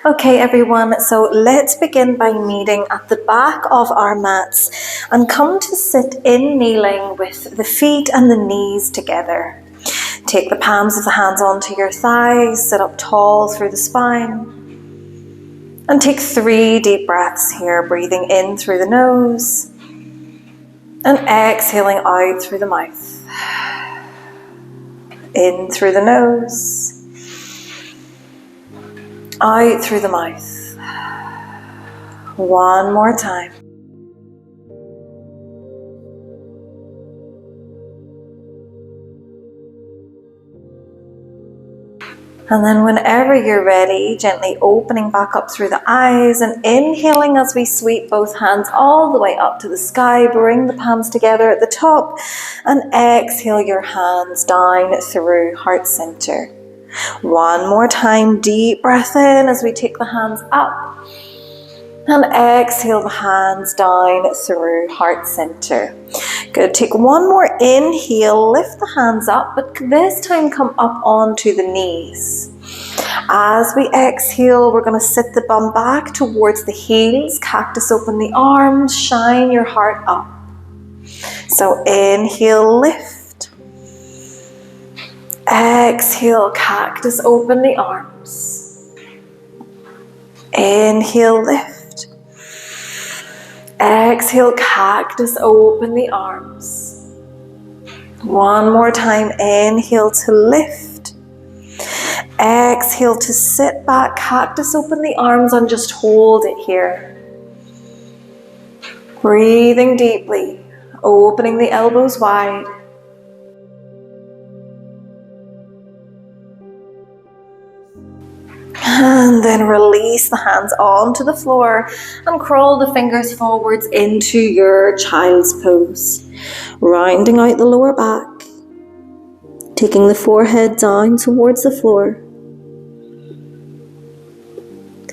Okay everyone, so let's begin by meeting at the back of our mats and come to sit in kneeling with the feet and the knees together. Take the palms of the hands onto your thighs, sit up tall through the spine, and take 3 deep breaths here, breathing in through the nose and exhaling out through the mouth. In through the nose, out through the mouth. One more time. And then whenever you're ready, gently opening back up through the eyes and inhaling as we sweep both hands all the way up to the sky. Bring the palms together at the top and exhale your hands down through heart center. One more time, deep breath in as we take the hands up and exhale the hands down through heart center. Good, take one more inhale, lift the hands up, but this time come up onto the knees. As we exhale, we're going to sit the bum back towards the heels, cactus open the arms, shine your heart up. So inhale, lift. Exhale, cactus open the arms. Inhale, lift. Exhale, cactus open the arms. One more time, inhale to lift. Exhale to sit back, cactus open the arms and just hold it here. Breathing deeply, opening the elbows wide. And then release the hands onto the floor and crawl the fingers forwards into your child's pose. Rounding out the lower back. Taking the forehead down towards the floor.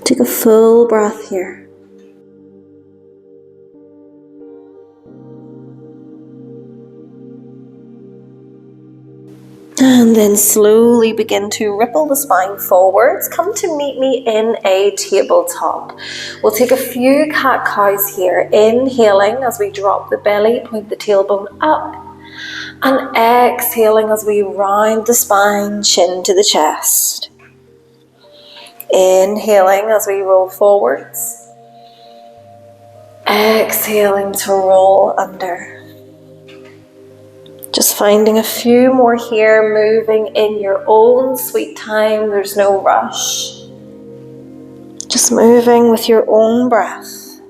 Take a full breath here. And then slowly begin to ripple the spine forwards. Come to meet me in a tabletop. We'll take a few cat-cows here. Inhaling as we drop the belly, point the tailbone up. And exhaling as we round the spine, chin to the chest. Inhaling as we roll forwards. Exhaling to roll under. Just finding a few more here, moving in your own sweet time. There's no rush. Just moving with your own breath.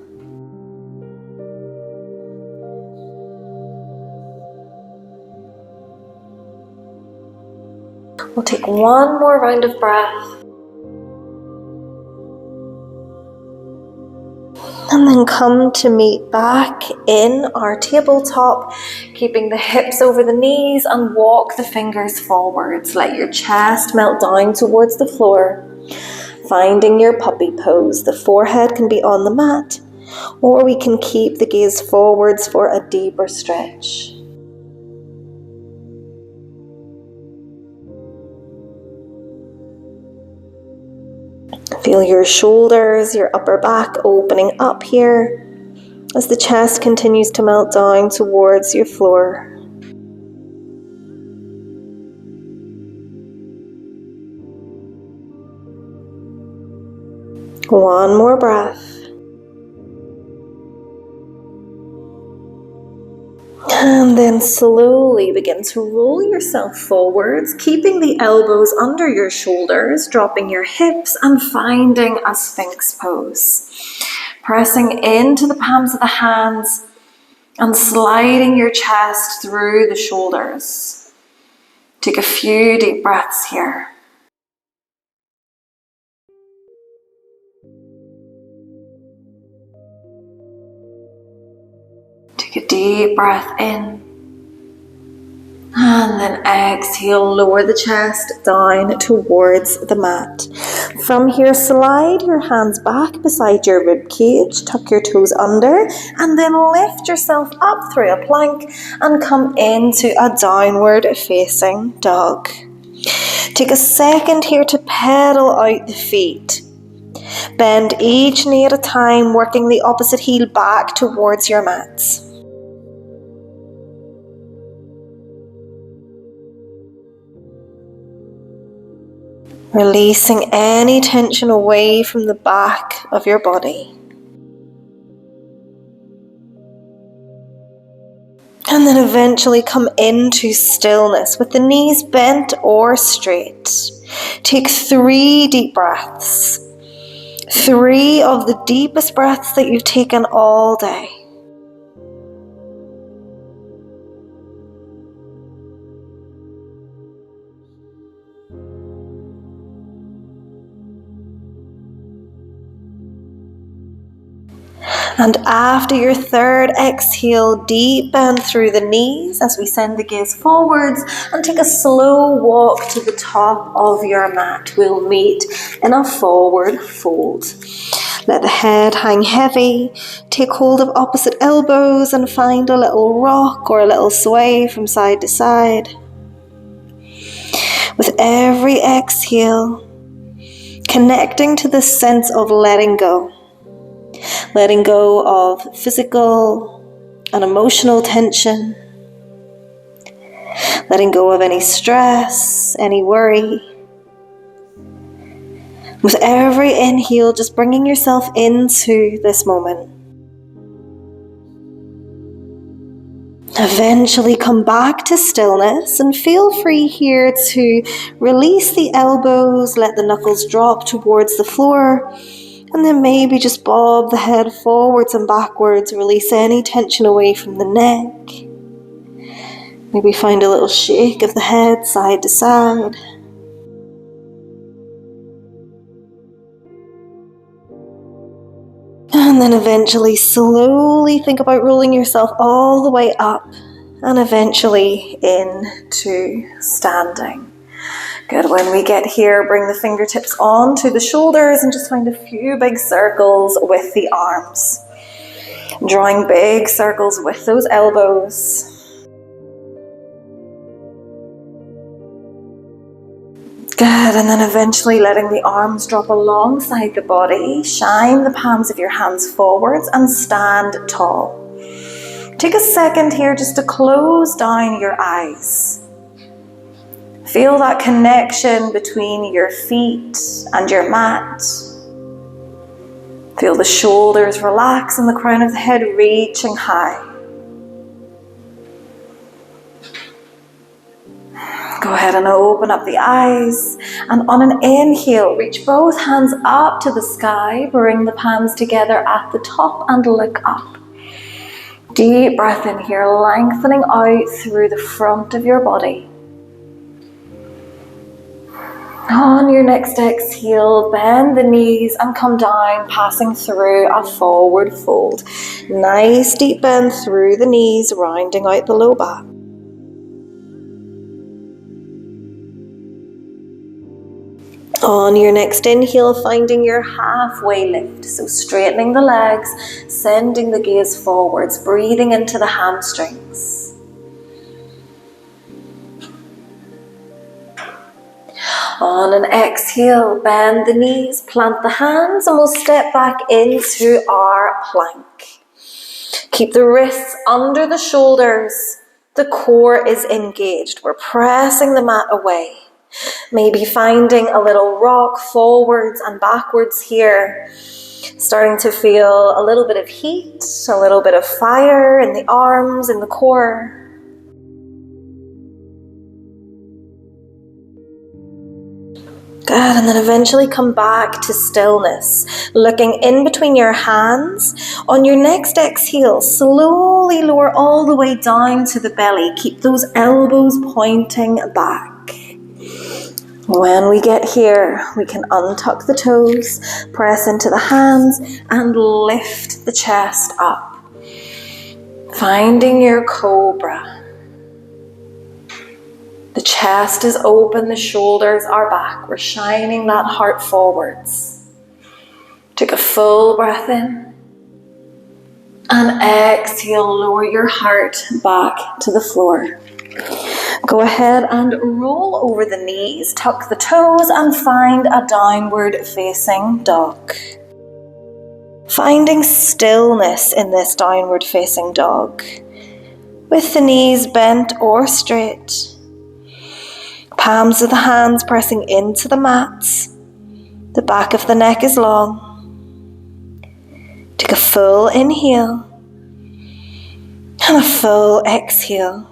We'll take one more round of breath. And then come to meet back in our tabletop, keeping the hips over the knees and walk the fingers forwards. Let your chest melt down towards the floor. Finding your puppy pose. The forehead can be on the mat, or we can keep the gaze forwards for a deeper stretch. Feel your shoulders, your upper back opening up here as the chest continues to melt down towards your floor. One more breath. And then slowly begin to roll yourself forwards, keeping the elbows under your shoulders, dropping your hips and finding a Sphinx pose. Pressing into the palms of the hands and sliding your chest through the shoulders. Take a few deep breaths here. Take a deep breath in. And then exhale, lower the chest down towards the mat. From here, slide your hands back beside your rib cage, tuck your toes under, and then lift yourself up through a plank and come into a downward facing dog. Take a second here to pedal out the feet. Bend each knee at a time, working the opposite heel back towards your mat. Releasing any tension away from the back of your body. And then eventually come into stillness with the knees bent or straight. Take 3 deep breaths. 3 of the deepest breaths that you've taken all day. And after your 3rd exhale, deep bend through the knees as we send the gaze forwards and take a slow walk to the top of your mat. We'll meet in a forward fold. Let the head hang heavy. Take hold of opposite elbows and find a little rock or a little sway from side to side. With every exhale, connecting to the sense of letting go. Letting go of physical and emotional tension. Letting go of any stress, any worry. With every inhale, just bringing yourself into this moment. Eventually come back to stillness and feel free here to release the elbows, let the knuckles drop towards the floor. And then maybe just bob the head forwards and backwards, release any tension away from the neck. Maybe find a little shake of the head side to side. And then eventually slowly think about rolling yourself all the way up and eventually into standing. Good. When we get here, bring the fingertips onto the shoulders and just find a few big circles with the arms. Drawing big circles with those elbows. Good. And then eventually letting the arms drop alongside the body. Shine the palms of your hands forwards and stand tall. Take a second here just to close down your eyes. Feel that connection between your feet and your mat. Feel the shoulders relax and the crown of the head reaching high. Go ahead and open up the eyes. And on an inhale, reach both hands up to the sky. Bring the palms together at the top and look up. Deep breath in here, lengthening out through the front of your body. On your next exhale, bend the knees and come down, passing through a forward fold. Nice deep bend through the knees, rounding out the low back. On your next inhale, finding your halfway lift. So straightening the legs, sending the gaze forwards, breathing into the hamstrings. On an exhale, bend the knees, plant the hands, and we'll step back into our plank. Keep the wrists under the shoulders. The core is engaged. We're pressing the mat away. Maybe finding a little rock forwards and backwards here. Starting to feel a little bit of heat, a little bit of fire in the arms, in the core. Good, and then eventually come back to stillness, looking in between your hands. On your next exhale, slowly lower all the way down to the belly. Keep those elbows pointing back. When we get here, we can untuck the toes, press into the hands, and lift the chest up. Finding your cobra. The chest is open, the shoulders are back. We're shining that heart forwards. Take a full breath in. And exhale, lower your heart back to the floor. Go ahead and roll over the knees, tuck the toes and find a downward facing dog. Finding stillness in this downward facing dog, with the knees bent or straight. Palms of the hands pressing into the mat. The back of the neck is long. Take a full inhale and a full exhale.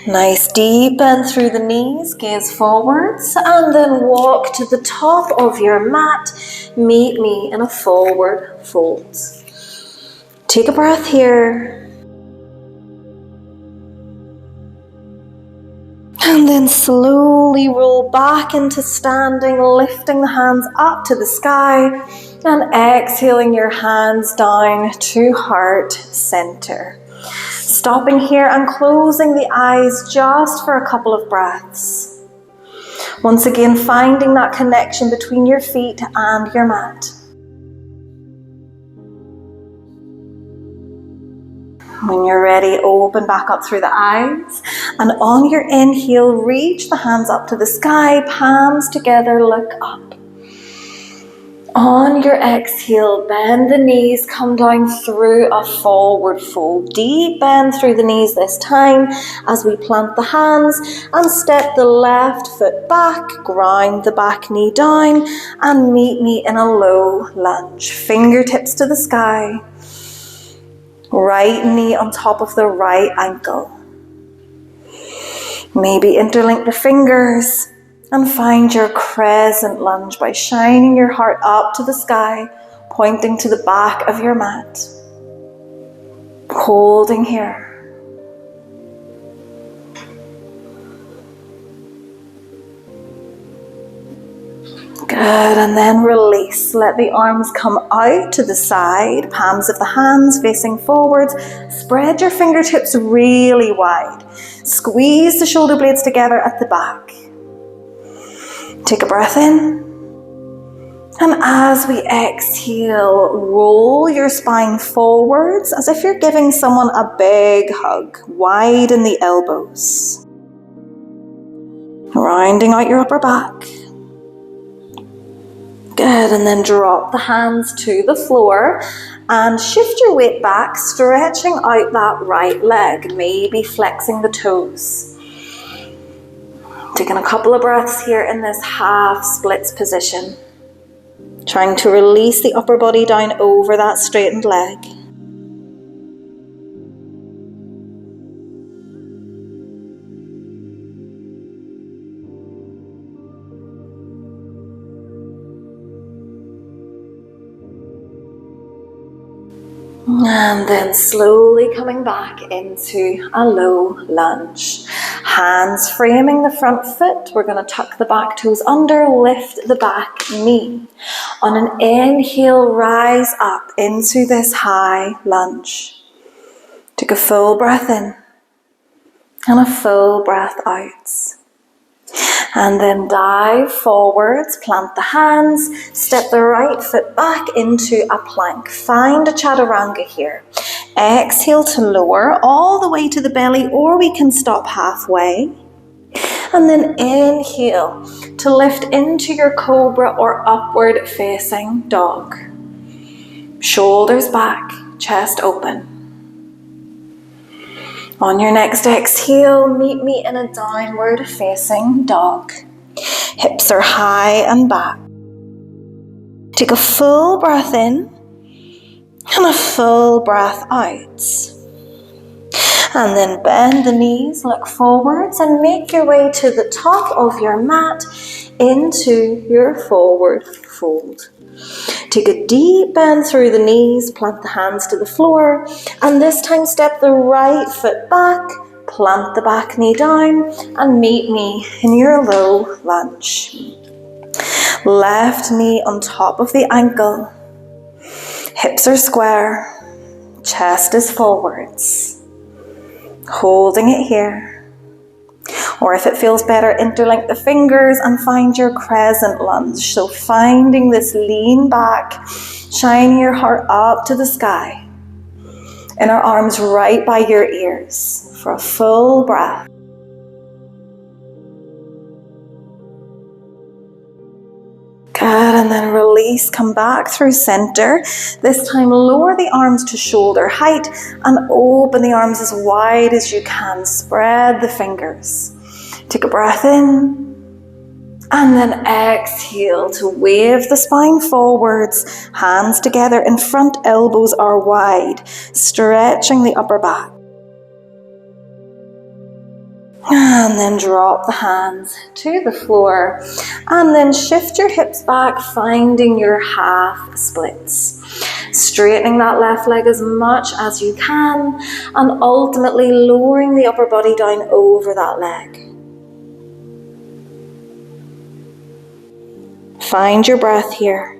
Nice deep bend through the knees, gaze forwards, and then walk to the top of your mat. Meet me in a forward fold. Take a breath here. And then slowly roll back into standing, lifting the hands up to the sky and exhaling your hands down to heart center. Stopping here and closing the eyes just for a couple of breaths. Once again, finding that connection between your feet and your mat. When you're ready, open back up through the eyes, and on your inhale, reach the hands up to the sky, palms together, look up. On your exhale, bend the knees, come down through a forward fold. Deep bend through the knees this time as we plant the hands and step the left foot back, ground the back knee down, and meet me in a low lunge. Fingertips to the sky. Right knee on top of the right ankle. Maybe interlink the fingers and find your crescent lunge by shining your heart up to the sky, pointing to the back of your mat. Holding here. Good, and then release. Let the arms come out to the side, palms of the hands facing forwards. Spread your fingertips really wide. Squeeze the shoulder blades together at the back. Take a breath in. And as we exhale, roll your spine forwards as if you're giving someone a big hug. Widen the elbows. Rounding out your upper back. Good, and then drop the hands to the floor and shift your weight back, stretching out that right leg, maybe flexing the toes. Taking a couple of breaths here in this half splits position. Trying to release the upper body down over that straightened leg. And then slowly coming back into a low lunge. Hands framing the front foot. We're going to tuck the back toes under, lift the back knee. On an inhale, rise up into this high lunge. Take a full breath in and a full breath out. And then dive forwards, plant the hands, step the right foot back into a plank. Find a chaturanga here. Exhale to lower all the way to the belly, or we can stop halfway. And then inhale to lift into your cobra or upward facing dog. Shoulders back, chest open. On your next exhale, meet me in a downward facing dog. Hips are high and back. Take a full breath in and a full breath out. And then bend the knees, look forwards and make your way to the top of your mat into your forward fold. Take a deep bend through the knees, plant the hands to the floor, and this time step the right foot back, plant the back knee down, and meet me in your low lunge. Left knee on top of the ankle, hips are square, chest is forwards. Holding it here. Or if it feels better, interlink the fingers and find your crescent lunge. So finding this lean back, shining your heart up to the sky. Inner arms right by your ears for a full breath. Good, and then release, come back through center. This time lower the arms to shoulder height and open the arms as wide as you can. Spread the fingers. Take a breath in. And then exhale to wave the spine forwards, hands together in front, elbows are wide, stretching the upper back. And then drop the hands to the floor. And then shift your hips back, finding your half splits. Straightening that left leg as much as you can, and ultimately lowering the upper body down over that leg. Find your breath here.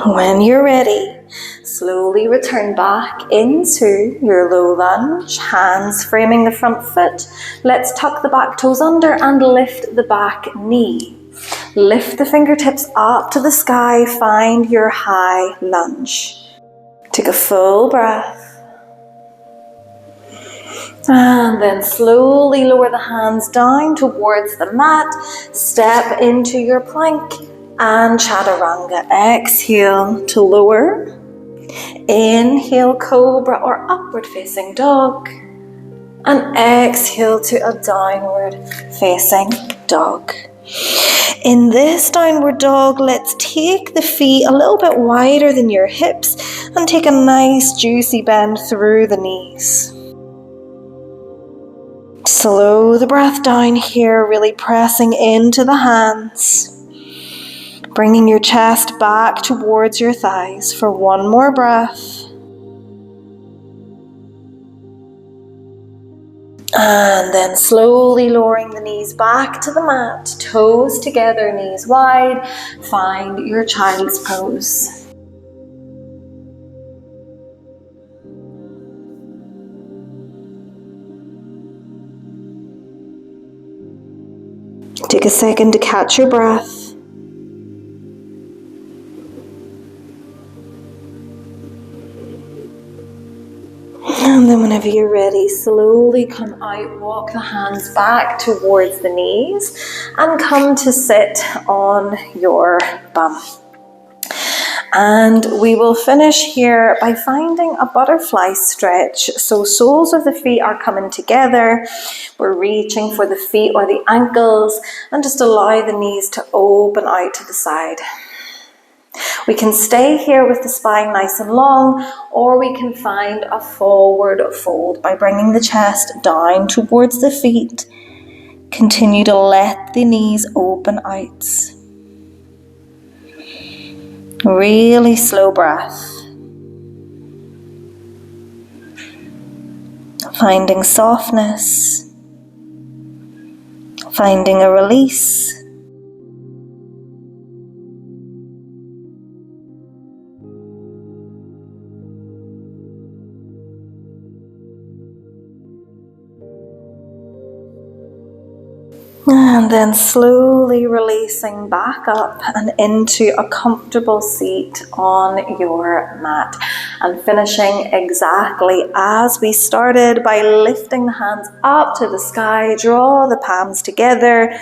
When you're ready, slowly return back into your low lunge, hands framing the front foot. Let's tuck the back toes under and lift the back knee. Lift the fingertips up to the sky, find your high lunge. Take a full breath. And then slowly lower the hands down towards the mat. Step into your plank and chaturanga. Exhale to lower. Inhale, cobra or upward facing dog. And exhale to a downward facing dog. In this downward dog, let's take the feet a little bit wider than your hips and take a nice juicy bend through the knees. Slow the breath down here, really pressing into the hands. Bringing your chest back towards your thighs for one more breath. And then slowly lowering the knees back to the mat, toes together, knees wide. Find your child's pose. Take a second to catch your breath. And then whenever you're ready, slowly come out, walk the hands back towards the knees and come to sit on your bum. And we will finish here by finding a butterfly stretch. So soles of the feet are coming together. We're reaching for the feet or the ankles and just allow the knees to open out to the side. We can stay here with the spine nice and long, or we can find a forward fold by bringing the chest down towards the feet. Continue to let the knees open out. Really slow breath. Finding softness. Finding a release. And then slowly releasing back up and into a comfortable seat on your mat. And finishing exactly as we started by lifting the hands up to the sky. Draw the palms together.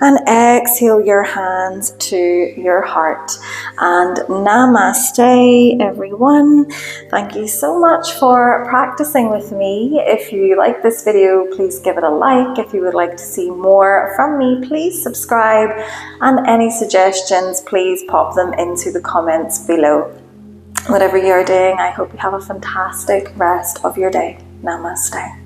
And exhale your hands to your heart. And namaste, everyone. Thank you so much for practicing with me. If you like this video, please give it a like. If you would like to see more from me, please subscribe. And any suggestions, please pop them into the comments below. Whatever you're doing, I hope you have a fantastic rest of your day. Namaste.